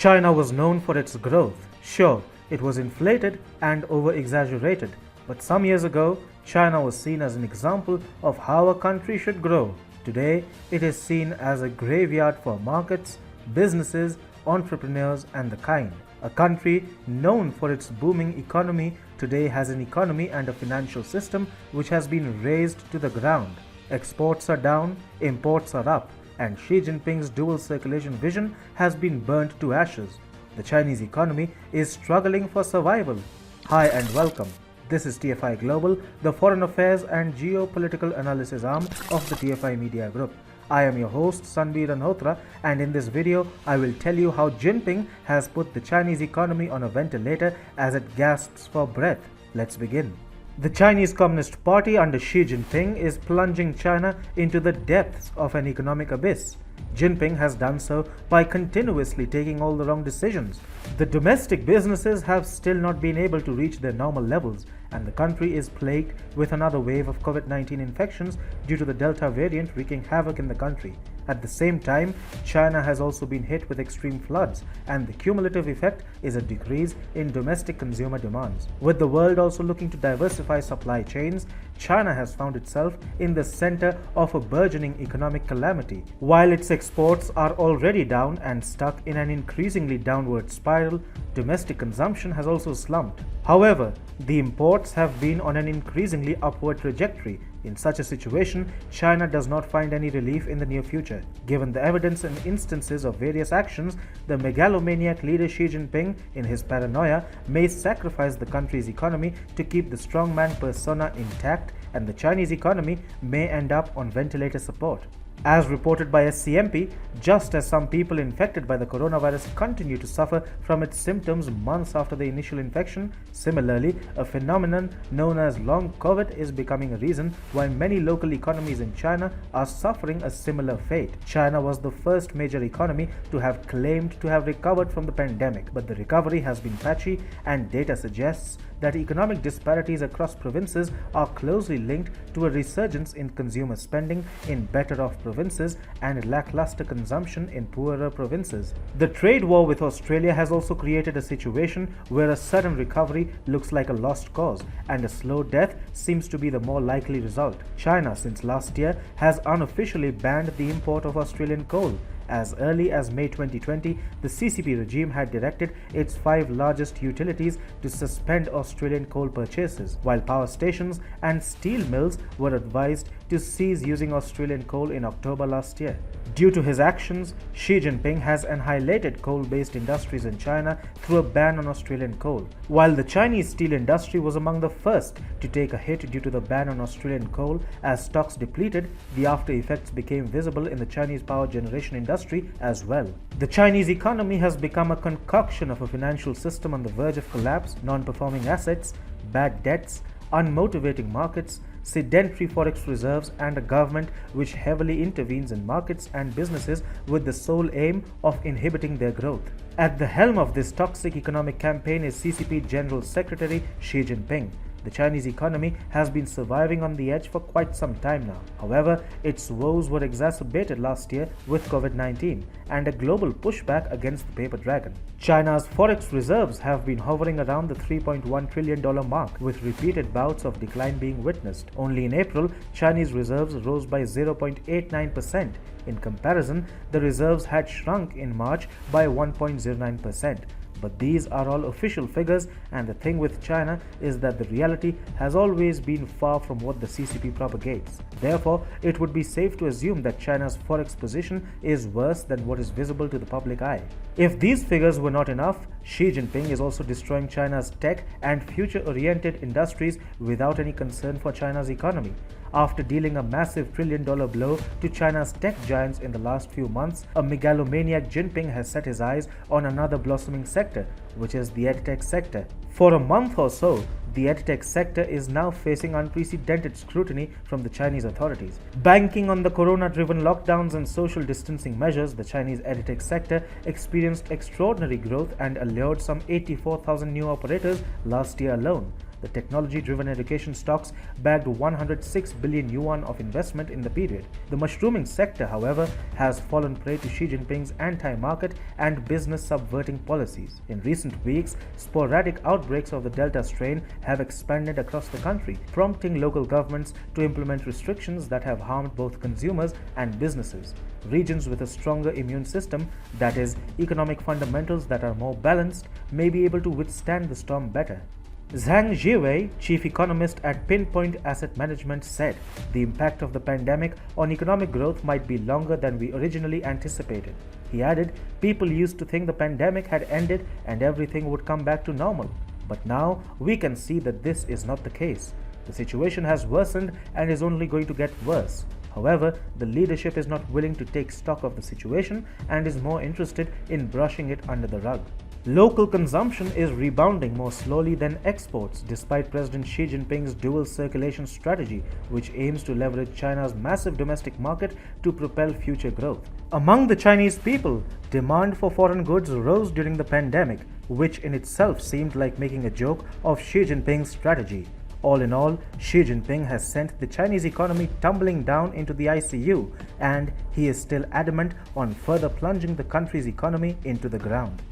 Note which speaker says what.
Speaker 1: China was known for its growth. Sure, it was inflated and over-exaggerated, but some years ago, China was seen as an example of how a country should grow. Today, it is seen as a graveyard for markets, businesses, entrepreneurs, and the kind. A country known for its booming economy today has an economy and a financial system which has been razed to the ground. Exports are down, imports are up, and Xi Jinping's dual circulation vision has been burnt to ashes. The Chinese economy is struggling for survival. Hi and welcome. This is TFI Global, the foreign affairs and geopolitical analysis arm of the TFI Media Group. I am your host Sanbir Anhotra, and in this video I will tell you how Jinping has put the Chinese economy on a ventilator as it gasps for breath. Let's begin. The Chinese Communist Party under Xi Jinping is plunging China into the depths of an economic abyss. Jinping has done so by continuously taking all the wrong decisions. The domestic businesses have still not been able to reach their normal levels, and the country is plagued with another wave of COVID-19 infections due to the Delta variant wreaking havoc in the country. At the same time, China has also been hit with extreme floods, and the cumulative effect is a decrease in domestic consumer demands. With the world also looking to diversify supply chains, China has found itself in the center of a burgeoning economic calamity. While its exports are already down and stuck in an increasingly downward spiral, domestic consumption has also slumped. However, the imports have been on an increasingly upward trajectory. In such a situation, China does not find any relief in the near future. Given the evidence and instances of various actions, the megalomaniac leader Xi Jinping, in his paranoia, may sacrifice the country's economy to keep the strongman persona intact, and the Chinese economy may end up on ventilator support. As reported by SCMP, just as some people infected by the coronavirus continue to suffer from its symptoms months after the initial infection, similarly, a phenomenon known as long COVID is becoming a reason why many local economies in China are suffering a similar fate. China was the first major economy to have claimed to have recovered from the pandemic, but the recovery has been patchy, and data suggests that economic disparities across provinces are closely linked to a resurgence in consumer spending in better-off provinces and lackluster consumption in poorer provinces. The trade war with Australia has also created a situation where a sudden recovery looks like a lost cause, and a slow death seems to be the more likely result. China, since last year, has unofficially banned the import of Australian coal. As early as May 2020, the CCP regime had directed its 5 largest utilities to suspend Australian coal purchases, while power stations and steel mills were advised to cease using Australian coal in October last year. Due to his actions, Xi Jinping has annihilated coal-based industries in China through a ban on Australian coal. While the Chinese steel industry was among the first to take a hit due to the ban on Australian coal, as stocks depleted, the after effects became visible in the Chinese power generation industry as well. The Chinese economy has become a concoction of a financial system on the verge of collapse, non-performing assets, bad debts, unmotivating markets, sedentary forex reserves, and a government which heavily intervenes in markets and businesses with the sole aim of inhibiting their growth. At the helm of this toxic economic campaign is CCP General Secretary Xi Jinping. The Chinese economy has been surviving on the edge for quite some time now. However, its woes were exacerbated last year with COVID-19 and a global pushback against the paper dragon. China's forex reserves have been hovering around the $3.1 trillion mark, with repeated bouts of decline being witnessed. Only in April, Chinese reserves rose by 0.89%. In comparison, the reserves had shrunk in March by 1.09%. But these are all official figures, and the thing with China is that the reality has always been far from what the CCP propagates. Therefore, it would be safe to assume that China's forex position is worse than what is visible to the public eye. If these figures were not enough, Xi Jinping is also destroying China's tech and future-oriented industries without any concern for China's economy. After dealing a massive trillion-dollar blow to China's tech giants in the last few months, a megalomaniac Jinping has set his eyes on another blossoming sector, which is the edtech sector. For a month or so, the edtech sector is now facing unprecedented scrutiny from the Chinese authorities. Banking on the corona-driven lockdowns and social distancing measures, the Chinese edtech sector experienced extraordinary growth and allured some 84,000 new operators last year alone. The technology-driven education stocks bagged 106 billion yuan of investment in the period. The mushrooming sector, however, has fallen prey to Xi Jinping's anti-market and business-subverting policies. In recent weeks, sporadic outbreaks of the Delta strain have expanded across the country, prompting local governments to implement restrictions that have harmed both consumers and businesses. Regions with a stronger immune system, that is, economic fundamentals that are more balanced, may be able to withstand the storm better. Zhang Jiwei, chief economist at Pinpoint Asset Management, said the impact of the pandemic on economic growth might be longer than we originally anticipated. He added, people used to think the pandemic had ended and everything would come back to normal. But now we can see that this is not the case. The situation has worsened and is only going to get worse. However, the leadership is not willing to take stock of the situation and is more interested in brushing it under the rug. Local consumption is rebounding more slowly than exports, despite President Xi Jinping's dual circulation strategy, which aims to leverage China's massive domestic market to propel future growth. Among the Chinese people, demand for foreign goods rose during the pandemic, which in itself seemed like making a joke of Xi Jinping's strategy. All in all, Xi Jinping has sent the Chinese economy tumbling down into the ICU, and he is still adamant on further plunging the country's economy into the ground.